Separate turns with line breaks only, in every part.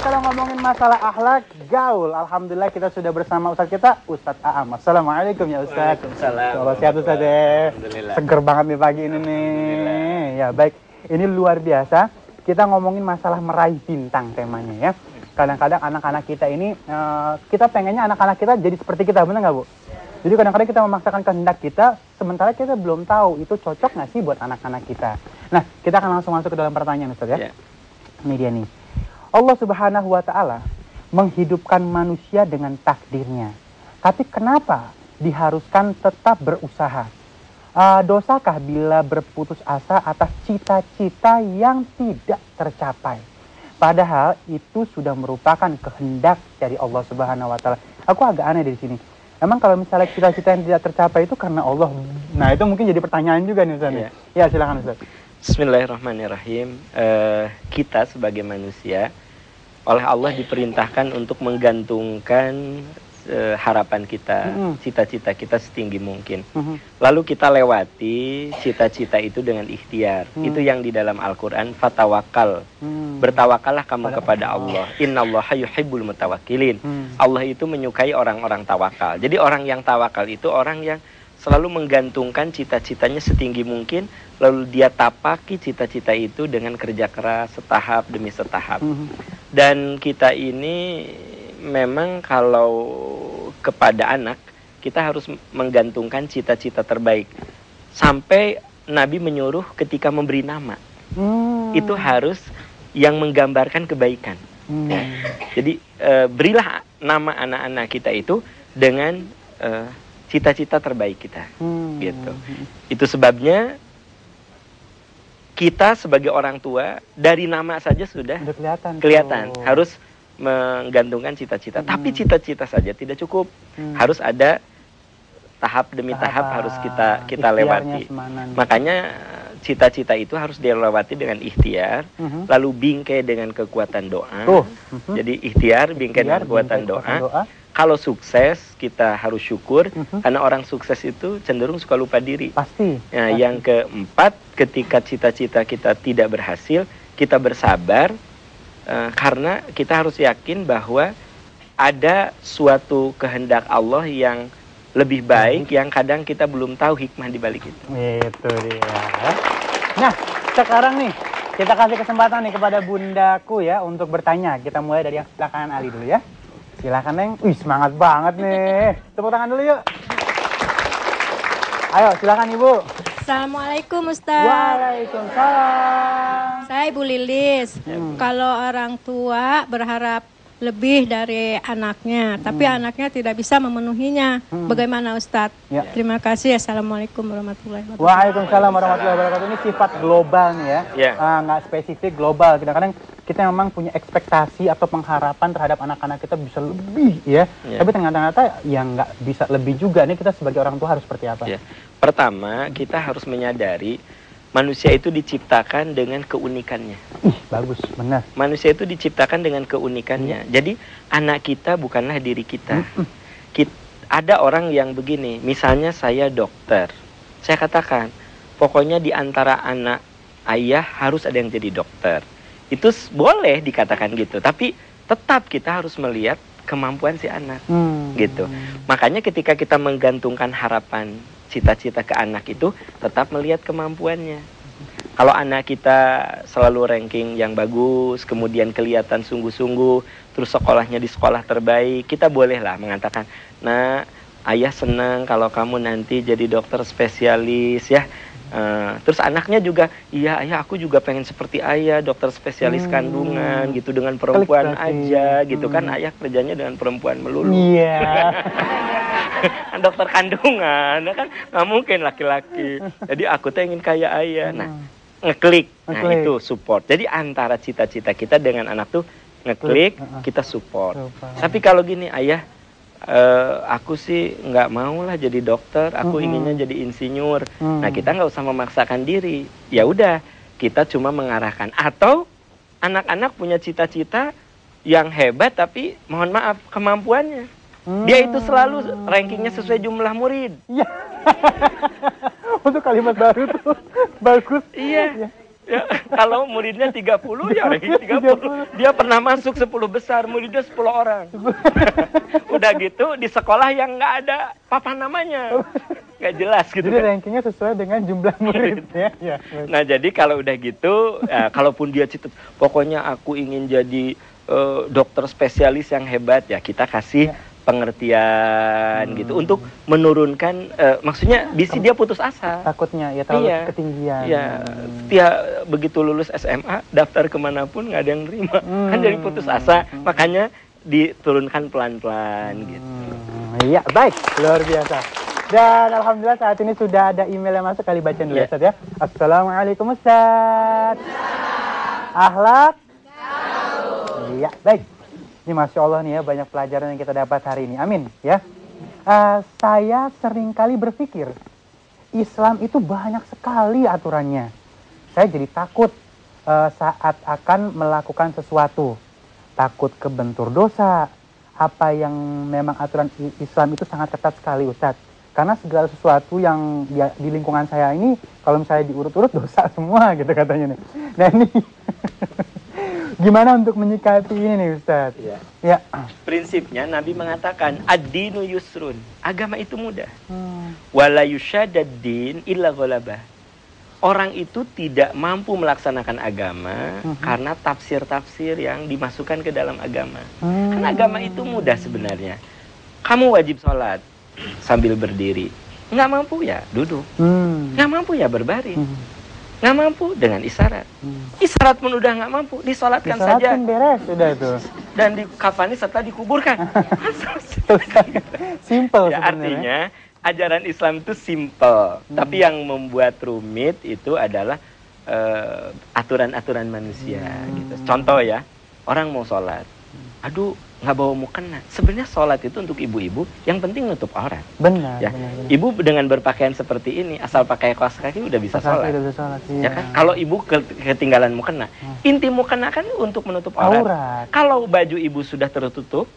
kalau ngomongin masalah akhlak gaul, alhamdulillah kita sudah bersama Ustadz kita, Ustadz Aam. Assalamualaikum ya Ustadz.
Waalaikumsalam.
Kalau sehat Ustadz ya. Seger banget nih pagi ini nih. Ya baik, ini luar biasa. Kita ngomongin masalah meraih bintang temanya ya. Kadang-kadang anak-anak kita ini, kita pengennya anak-anak kita jadi seperti kita, benar nggak Bu? Jadi kadang-kadang kita memaksakan kehendak kita, sementara kita belum tahu itu cocok nggak sih buat anak-anak kita. Nah, kita akan langsung masuk ke dalam pertanyaan Ustadz ya. Ini dia nih. Allah Subhanahu wa Ta'ala menghidupkan manusia dengan takdirnya. Tapi kenapa diharuskan tetap berusaha? Dosakah bila berputus asa atas cita-cita yang tidak tercapai? Padahal itu sudah merupakan kehendak dari Allah Subhanahu wa Ta'ala. Aku agak aneh dari sini. Emang kalau misalnya cita-cita yang tidak tercapai itu karena Allah? Nah, itu mungkin jadi pertanyaan juga nih Ustaz. Ya, silakan Ustaz.
Bismillahirrahmanirrahim. Kita sebagai manusia oleh Allah diperintahkan untuk menggantungkan harapan kita, cita-cita kita setinggi mungkin. Lalu kita lewati cita-cita itu dengan ikhtiar. Itu yang di dalam Al-Quran, fatawakal. Bertawakallah kamu kepada Allah. Innallaha yuhibbul mutawakkilin. Allah itu menyukai orang-orang tawakal. Jadi orang yang tawakal itu orang yang selalu menggantungkan cita-citanya setinggi mungkin, lalu dia tapaki cita-cita itu dengan kerja keras setahap demi setahap. Dan kita ini memang kalau kepada anak, kita harus menggantungkan cita-cita terbaik. Sampai Nabi menyuruh ketika memberi nama, itu harus yang menggambarkan kebaikan. Jadi berilah nama anak-anak kita itu dengan cita-cita terbaik kita, gitu. Itu sebabnya kita sebagai orang tua dari nama saja sudah kelihatan harus menggantungkan cita-cita. Tapi cita-cita saja tidak cukup, harus ada tahap demi tahap harus kita lewati. Makanya cita-cita itu harus dilewati dengan ikhtiar, lalu bingkai dengan kekuatan doa. Jadi ikhtiar, bingkai dengan kekuatan doa. Kalau sukses, kita harus syukur, karena orang sukses itu cenderung suka lupa diri.
Pasti.
Nah, yang keempat, ketika cita-cita kita tidak berhasil, kita bersabar, karena kita harus yakin bahwa ada suatu kehendak Allah yang lebih baik, yang kadang kita belum tahu hikmah di balik itu.
Itu dia. Nah, sekarang nih, kita kasih kesempatan nih kepada bundaku ya untuk bertanya. Kita mulai dari yang sebelah kanan Ali dulu ya. Silakan Neng. Wih, semangat banget nih. Tepuk tangan dulu yuk. Ayo, silakan Ibu.
Assalamualaikum Ustaz.
Waalaikumsalam.
Saya Ibu Lilis. Kalau orang tua berharap lebih dari anaknya, tapi anaknya tidak bisa memenuhinya. Bagaimana Ustadz? Terima kasih. Assalamualaikum warahmatullahi wabarakatuh.
Waalaikumsalam warahmatullahi wabarakatuh. Ini sifat global nih ya. Nggak spesifik, global. Kadang-kadang kita memang punya ekspektasi atau pengharapan terhadap anak-anak kita bisa lebih ya. Tapi ternyata yang nggak bisa lebih juga. Nih kita sebagai orang tua harus seperti apa?
Pertama, kita harus menyadari manusia itu diciptakan dengan keunikannya.
Bagus, benar.
Manusia itu diciptakan dengan keunikannya. Jadi anak kita bukanlah diri kita. Ada orang yang begini, misalnya saya dokter. Saya katakan, pokoknya di antara anak ayah harus ada yang jadi dokter. Itu boleh dikatakan gitu, tapi tetap kita harus melihat kemampuan si anak, gitu. Makanya ketika kita menggantungkan harapan, cita-cita ke anak itu, tetap melihat kemampuannya. Kalau anak kita selalu ranking yang bagus, kemudian kelihatan sungguh-sungguh, terus sekolahnya di sekolah terbaik, kita bolehlah mengatakan, nah, ayah senang kalau kamu nanti jadi dokter spesialis ya. Terus anaknya juga, iya ayah aku juga pengen seperti ayah, dokter spesialis kandungan gitu, dengan perempuan aja gitu kan, ayah kerjanya dengan perempuan melulu. Dokter kandungan kan nggak mungkin laki-laki, jadi aku tuh ingin kayak ayah. Nah, ngeklik, nah itu support. Jadi antara cita-cita kita dengan anak tuh ngeklik, kita support. Tapi kalau gini, ayah aku sih nggak mau lah jadi dokter, aku inginnya jadi insinyur. Nah, kita nggak usah memaksakan diri. Ya udah, kita cuma mengarahkan. Atau anak-anak punya cita-cita yang hebat, tapi mohon maaf kemampuannya. Dia itu selalu rankingnya sesuai jumlah murid.
Untuk kalimat baru tuh bagus.
Iya. Ya, kalau muridnya 30 ya ranking 30. Dia pernah masuk 10 besar, muridnya 10 orang. Udah gitu di sekolah yang nggak ada papan namanya. Nggak jelas gitu.
Jadi
kan.
rankingnya sesuai dengan jumlah muridnya. Ya.
Nah jadi kalau udah gitu, kalaupun dia cita, pokoknya aku ingin jadi dokter spesialis yang hebat, ya kita kasih pengertian gitu untuk menurunkan, maksudnya bisi dia putus asa.
Takutnya ya terlalu ketinggian.
Iya, dia begitu lulus SMA daftar kemanapun nggak ada yang nerima, kan jadi putus asa, makanya diturunkan pelan-pelan gitu.
Iya baik, luar biasa. Dan alhamdulillah saat ini sudah ada email yang masuk, kali baca dulu Ustaz ya. Assalamualaikum Ustaz. Akhlak? Iya baik. Ini Masya Allah nih ya, banyak pelajaran yang kita dapat hari ini. Amin ya. Saya seringkali berpikir Islam itu banyak sekali aturannya. Saya jadi takut saat akan melakukan sesuatu. Takut kebentur dosa. Apa yang memang aturan Islam itu sangat ketat sekali Ustadz. Karena segala sesuatu yang di lingkungan saya ini, kalau misalnya diurut-urut dosa semua gitu katanya nih. Nah ini gimana untuk menyikapi ini nih Ustadz? Ya.
Prinsipnya Nabi mengatakan ad-dinu yusrun, agama itu mudah. Wala yushadaddin illa ghalabah. Orang itu tidak mampu melaksanakan agama karena tafsir-tafsir yang dimasukkan ke dalam agama. Karena agama itu mudah sebenarnya. Kamu wajib sholat sambil berdiri. Nggak mampu ya duduk. Nggak mampu ya berbaring. Nggak mampu dengan isyarat. Isyarat pun udah nggak mampu, disolatkan saja.
Beres sudah itu.
Dan dikafani setelah dikuburkan.
Simple
ya, artinya ajaran Islam itu simple. Tapi yang membuat rumit itu adalah aturan-aturan manusia. Gitu. Contoh ya, orang mau sholat. Aduh, nggak bawa mukena. Sebenarnya sholat itu untuk ibu-ibu, yang penting nutup aurat.
Benar,
ya.
benar.
Ibu dengan berpakaian seperti ini, asal pakai kaos kaki udah bisa sholat. Ya kan? Kalau ibu ketinggalan mukena, inti mukena kan untuk menutup aurat. Kalau baju ibu sudah tertutup,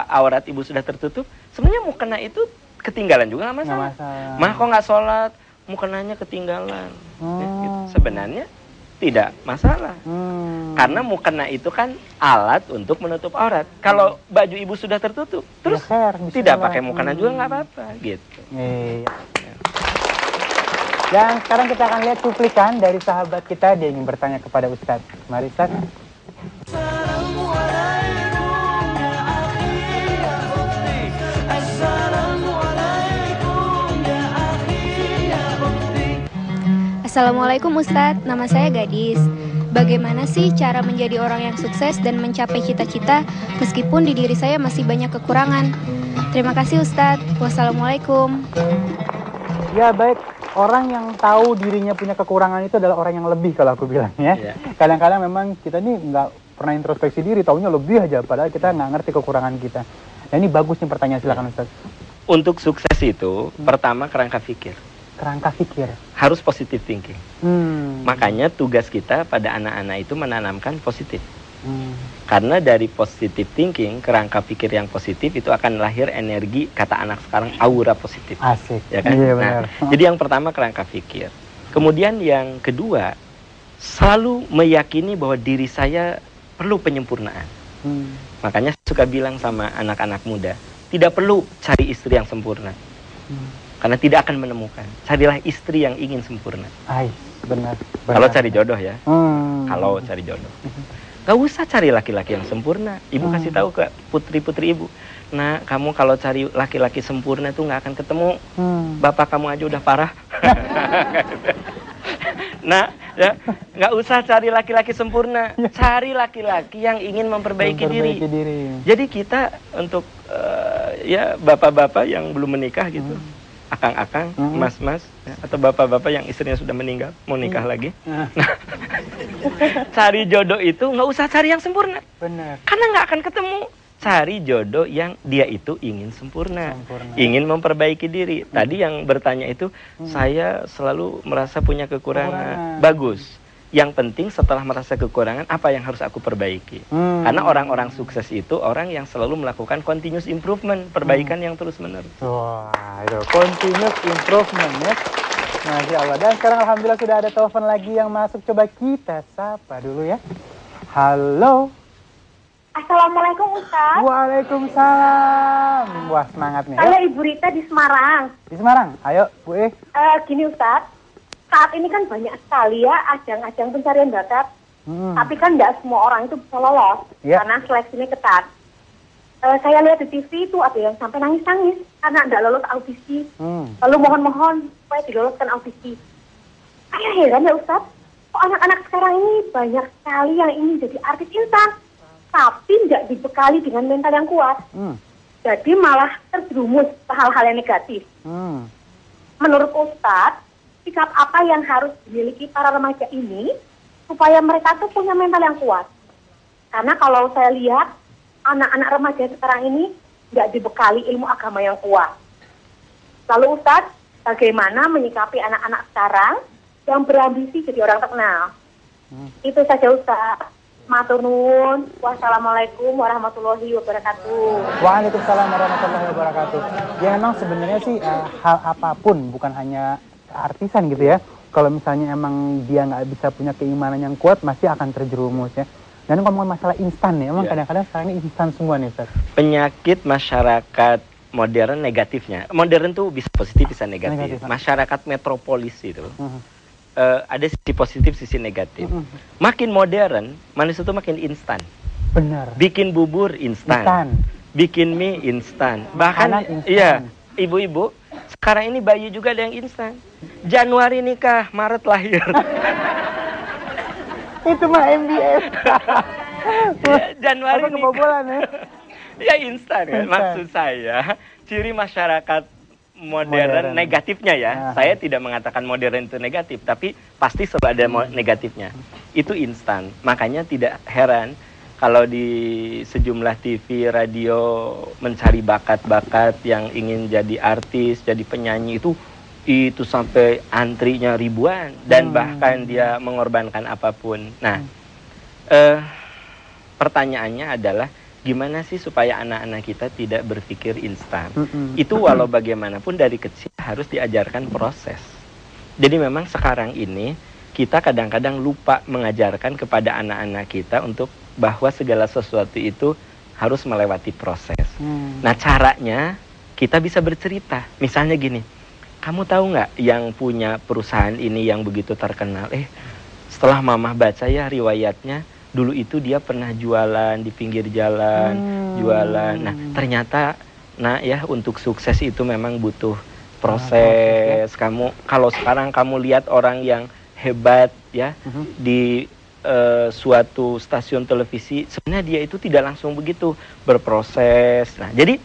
aurat ibu sudah tertutup, sebenarnya mukena itu ketinggalan juga nggak masalah. Mah kok nggak sholat, mukenanya ketinggalan. Ya, gitu. Sebenarnya tidak masalah. Karena mukena itu kan alat untuk menutup aurat. Kalau baju ibu sudah tertutup, terus tidak pakai mukena juga nggak apa-apa, gitu.
Dan sekarang kita akan lihat cuplikan dari sahabat kita, dia ingin bertanya kepada Ustadz. Mari Ustadz.
Assalamualaikum Ustadz, nama saya Gadis. Bagaimana sih cara menjadi orang yang sukses dan mencapai cita-cita meskipun di diri saya masih banyak kekurangan? Terima kasih Ustadz. Wassalamualaikum.
Ya baik, orang yang tahu dirinya punya kekurangan itu adalah orang yang lebih kalau aku bilang ya. Kadang-kadang memang kita ini nggak pernah introspeksi diri, taunya lebih aja, padahal kita nggak ngerti kekurangan kita. Nah ini bagus nih pertanyaan, silakan Ustadz.
Untuk sukses itu, pertama kerangka pikir.
Kerangka pikir.
Harus positive thinking. Makanya tugas kita pada anak-anak itu menanamkan positif. Karena dari positive thinking, kerangka pikir yang positif itu akan lahir energi, kata anak sekarang, aura positif.
Asik.
Ya kan?
Iya,
nah, jadi yang pertama kerangka pikir. Kemudian yang kedua, selalu meyakini bahwa diri saya perlu penyempurnaan. Makanya suka bilang sama anak-anak muda, tidak perlu cari istri yang sempurna. Karena tidak akan menemukan. Carilah istri yang ingin sempurna.
Benar.
Kalau cari jodoh ya. Kalau cari jodoh. Gak usah cari laki-laki yang sempurna. Ibu kasih tahu ke putri-putri ibu. Nah, kamu kalau cari laki-laki sempurna itu nggak akan ketemu. Bapak kamu aja udah parah. Nah, ya, nggak usah cari laki-laki sempurna. Cari laki-laki yang ingin memperbaiki diri. Jadi kita untuk ya bapak-bapak yang belum menikah gitu. Akang-akang, mas-mas, ya, atau bapak-bapak yang istrinya sudah meninggal, mau nikah lagi. Nah, cari jodoh itu nggak usah cari yang sempurna.
Benar.
Karena nggak akan ketemu. Cari jodoh yang dia itu ingin sempurna. Ingin memperbaiki diri. Tadi yang bertanya itu, saya selalu merasa punya kekurangan. Bagus. Yang penting setelah merasa kekurangan, apa yang harus aku perbaiki? Karena orang-orang sukses itu orang yang selalu melakukan continuous improvement, perbaikan yang terus-menerus.
Wah, itu continuous improvement ya. Masya Allah. Dan sekarang alhamdulillah sudah ada telepon lagi yang masuk. Coba kita sapa dulu ya. Halo.
Assalamualaikum Ustaz.
Waalaikumsalam. Wah, semangat nih.
Saya Ibu Rita di Semarang.
Di Semarang. Ayo, Bu
Gini Ustaz, saat ini kan banyak sekali ya ajang-ajang pencarian bakat. Tapi kan tidak semua orang itu bisa lolos karena seleksinya ketat. Saya lihat di TV itu ada yang sampai nangis-nangis karena tidak lolos audisi. Lalu mohon-mohon supaya diloloskan audisi. Saya heran ya Ustaz, kok anak-anak sekarang ini banyak sekali yang ingin jadi artis instan, tapi tidak dibekali dengan mental yang kuat. Jadi malah terjerumus ke hal-hal yang negatif. Menurut Ustaz, sikap apa yang harus dimiliki para remaja ini supaya mereka tuh punya mental yang kuat? Karena kalau saya lihat anak-anak remaja sekarang ini tidak dibekali ilmu agama yang kuat. Lalu Ustaz, bagaimana menyikapi anak-anak sekarang yang berambisi jadi orang terkenal? Itu saja Ustaz. Matur nuwun. Wassalamualaikum warahmatullahi wabarakatuh.
Waalaikumsalam warahmatullahi wabarakatuh. Ya memang sebenarnya sih hal apapun, bukan hanya artisan gitu ya. Kalau misalnya emang dia nggak bisa punya keimanan yang kuat, masih akan terjerumus ya. Dan ngomongin masalah instan nih, emang kadang-kadang sekarang ini instan semua nih Ustaz.
Penyakit masyarakat modern negatifnya. Modern tuh bisa positif, bisa negatif. Masyarakat metropolis itu. Ada sisi positif, sisi negatif. Makin modern, manusia itu makin instan.
Benar.
Bikin bubur instan. Bikin mie instan. Bahkan iya, ibu-ibu sekarang ini bayi juga ada yang instan. Januari nikah, Maret lahir.
Itu mah MBS.
Januari
apa kebobolan ya?
Ya instan kan. Maksud saya, ciri masyarakat modern negatifnya ya. Saya tidak mengatakan modern itu negatif, tapi pasti selalu ada negatifnya. Itu instan. Makanya tidak heran kalau di sejumlah TV, radio mencari bakat-bakat yang ingin jadi artis, jadi penyanyi itu sampai antrinya ribuan dan bahkan dia mengorbankan apapun. Nah, pertanyaannya adalah gimana sih supaya anak-anak kita tidak berpikir instan? Itu walau bagaimanapun dari kecil harus diajarkan proses. Jadi memang sekarang ini kita kadang-kadang lupa mengajarkan kepada anak-anak kita untuk bahwa segala sesuatu itu harus melewati proses. Nah caranya kita bisa bercerita. Misalnya gini, kamu tahu nggak yang punya perusahaan ini yang begitu terkenal? Setelah mamah baca ya riwayatnya, dulu itu dia pernah jualan di pinggir jalan, jualan. Nah, ternyata ya untuk sukses itu memang butuh proses. Kamu kalau sekarang kamu lihat orang yang hebat ya di suatu stasiun televisi, sebenarnya dia itu tidak langsung begitu berproses. Nah, jadi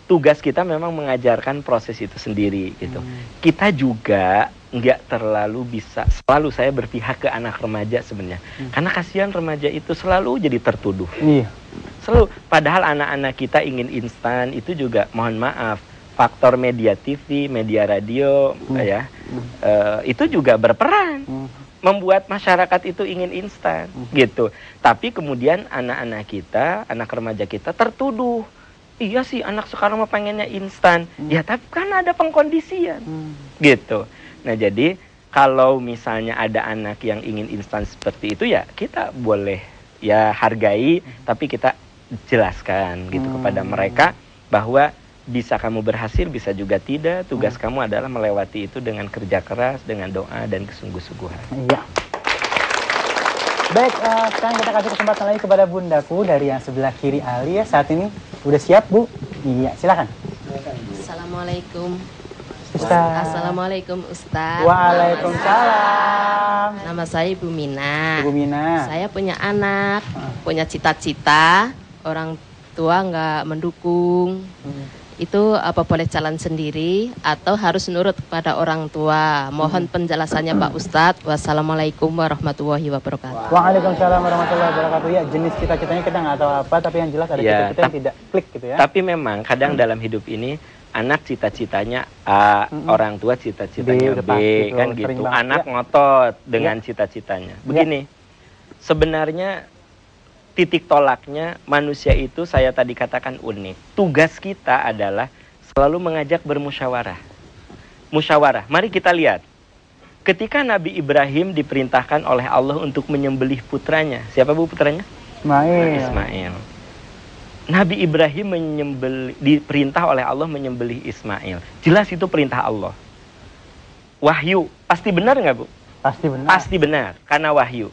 tugas kita memang mengajarkan proses itu sendiri gitu. Kita juga nggak terlalu bisa, selalu saya berpihak ke anak remaja sebenarnya. Karena kasihan remaja itu selalu jadi tertuduh. Selalu, padahal anak-anak kita ingin instan, itu juga mohon maaf, faktor media TV, media radio ya, itu juga berperan. Membuat masyarakat itu ingin instan gitu. Tapi kemudian anak-anak kita, anak remaja kita tertuduh. Iya sih anak sekarang mah pengennya instan. Ya tapi kan ada pengkondisian gitu. Nah jadi kalau misalnya ada anak yang ingin instan seperti itu ya kita boleh ya hargai, tapi kita jelaskan gitu kepada mereka bahwa bisa kamu berhasil, bisa juga tidak. Tugas kamu adalah melewati itu dengan kerja keras, dengan doa dan kesungguh-sungguhan.
Iya. Baik, sekarang kita kasih kesempatan lagi kepada bundaku dari yang sebelah kiri Ali ya saat ini. Udah siap Bu? Iya, silakan.
Assalamualaikum.
Ustaz.
Assalamualaikum Ustaz.
Waalaikumsalam.
Nama saya Ibu Mina.
Ibu Mina.
Saya punya anak, punya cita-cita, orang tua nggak mendukung. Itu apa boleh jalan sendiri atau harus nurut kepada orang tua? Mohon penjelasannya Pak Ustadz. Wassalamualaikum warahmatullahi wabarakatuh.
Waalaikumsalam warahmatullahi wabarakatuh. Ya jenis cita-citanya kita nggak tahu apa, tapi yang jelas ada cita-cita yang tidak klik gitu ya.
Tapi memang kadang dalam hidup ini anak cita-citanya A, orang tua cita-citanya B, kan gitu. Anak ngotot dengan cita-citanya. Begini, sebenarnya titik tolaknya manusia itu saya tadi katakan unik. Tugas kita adalah selalu mengajak bermusyawarah. Musyawarah, mari kita lihat. Ketika Nabi Ibrahim diperintahkan oleh Allah untuk menyembelih putranya. Siapa bu putranya? Ismail. Nabi Ibrahim diperintah oleh Allah menyembelih Ismail. Jelas itu perintah Allah. Wahyu. Pasti benar nggak bu?
Pasti benar.
Pasti benar, karena wahyu.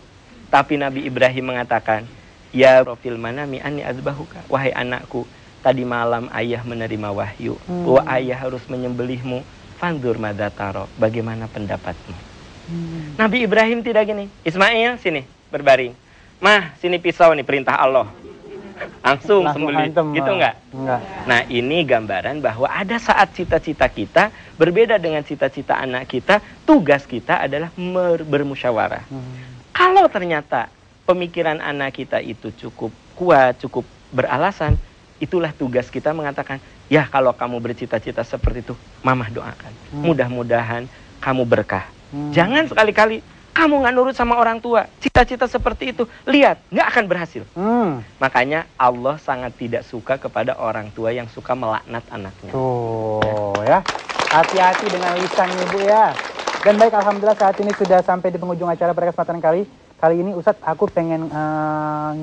Tapi Nabi Ibrahim mengatakan, ya profil manami anni azbahuka. Wahai anakku, tadi malam ayah menerima wahyu bahwa ayah harus menyembelihmu. Fandur madataro, bagaimana pendapatmu? Nabi Ibrahim tidak gini, Ismail sini berbaring. Mah, sini pisau nih, perintah Allah. Langsung sembelih, gitu enggak? Nah, ini gambaran bahwa ada saat cita-cita kita berbeda dengan cita-cita anak kita. Tugas kita adalah bermusyawarah. Kalau ternyata pemikiran anak kita itu cukup kuat, cukup beralasan, itulah tugas kita mengatakan, ya kalau kamu bercita-cita seperti itu, mamah doakan. Mudah-mudahan kamu berkah. Jangan sekali-kali kamu nggak nurut sama orang tua. Cita-cita seperti itu, lihat, nggak akan berhasil. Makanya Allah sangat tidak suka kepada orang tua yang suka melaknat anaknya.
Tuh ya, hati-hati dengan lisannya Bu ya. Dan baik, alhamdulillah saat ini sudah sampai di penghujung acara pada kesempatan kali ini Ustadz, aku pengen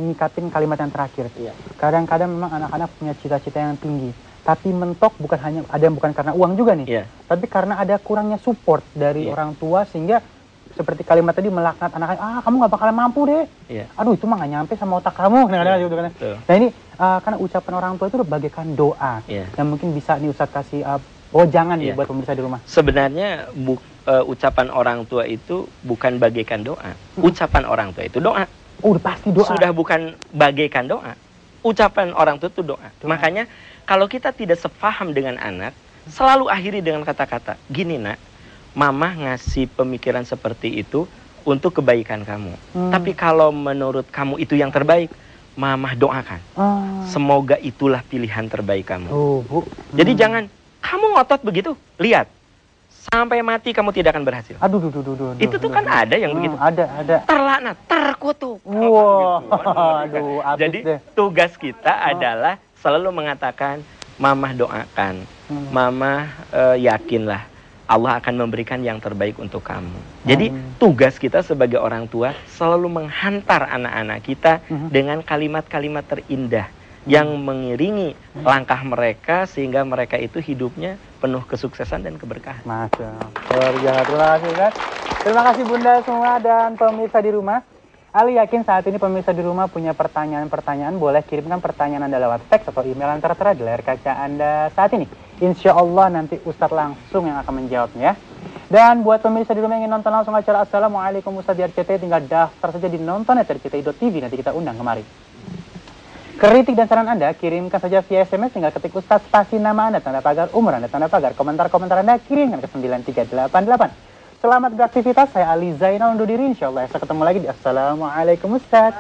ngikatin kalimat yang terakhir. Kadang-kadang memang anak-anak punya cita-cita yang tinggi, tapi mentok bukan hanya ada yang bukan karena uang juga nih, tapi karena ada kurangnya support dari orang tua, sehingga seperti kalimat tadi melaknat anak-anak, kamu nggak bakalan mampu deh. Aduh, itu mah nggak nyampe sama otak kamu. Nah ini karena ucapan orang tua itu bagaikan doa yang mungkin bisa nih Ustadz kasih jangan nih buat pemirsa di rumah.
Sebenarnya ucapan orang tua itu bukan bagaikan doa. Ucapan orang tua itu doa.
Udah pasti doa.
Sudah bukan bagaikan doa. Ucapan orang tua itu doa. Makanya kalau kita tidak sepaham dengan anak, selalu akhiri dengan kata-kata, gini nak, mama ngasih pemikiran seperti itu untuk kebaikan kamu. Tapi kalau menurut kamu itu yang terbaik, mama doakan. Semoga itulah pilihan terbaik kamu.
Bu.
Jadi jangan, kamu ngotot begitu, lihat. Sampai mati kamu tidak akan berhasil.
Aduh.
Itu tuh kan ada yang begitu.
Ada.
Terlaknat, terkutuk.
Wow. Aduh,
jadi tugas kita adalah selalu mengatakan, mamah doakan, mamah yakinlah Allah akan memberikan yang terbaik untuk kamu. Jadi tugas kita sebagai orang tua selalu menghantar anak-anak kita dengan kalimat-kalimat terindah yang mengiringi langkah mereka sehingga mereka itu hidupnya penuh kesuksesan dan keberkahan.
Masya Allah. Terima kasih kan. Terima kasih Bunda semua dan pemirsa di rumah. Ali yakin saat ini pemirsa di rumah punya pertanyaan-pertanyaan. Boleh kirimkan pertanyaan Anda lewat teks atau email yang tertera di layar kaca Anda saat ini. Insya Allah nanti Ustadz langsung yang akan menjawabnya. Dan buat pemirsa di rumah yang ingin nonton langsung acara Assalamualaikum Ustadz di RCTI, tinggal daftar saja di nonton@rcti.tv. Nanti kita undang kemari. Kritik dan saran Anda kirimkan saja via SMS, tinggal ketik Ustadz spasi nama Anda, tanda pagar, umur Anda, tanda pagar, komentar-komentar Anda kirimkan ke 9388. Selamat beraktivitas, saya Ali Zainal undur diri, insya Allah. Saya ketemu lagi di Assalamualaikum Ustadz.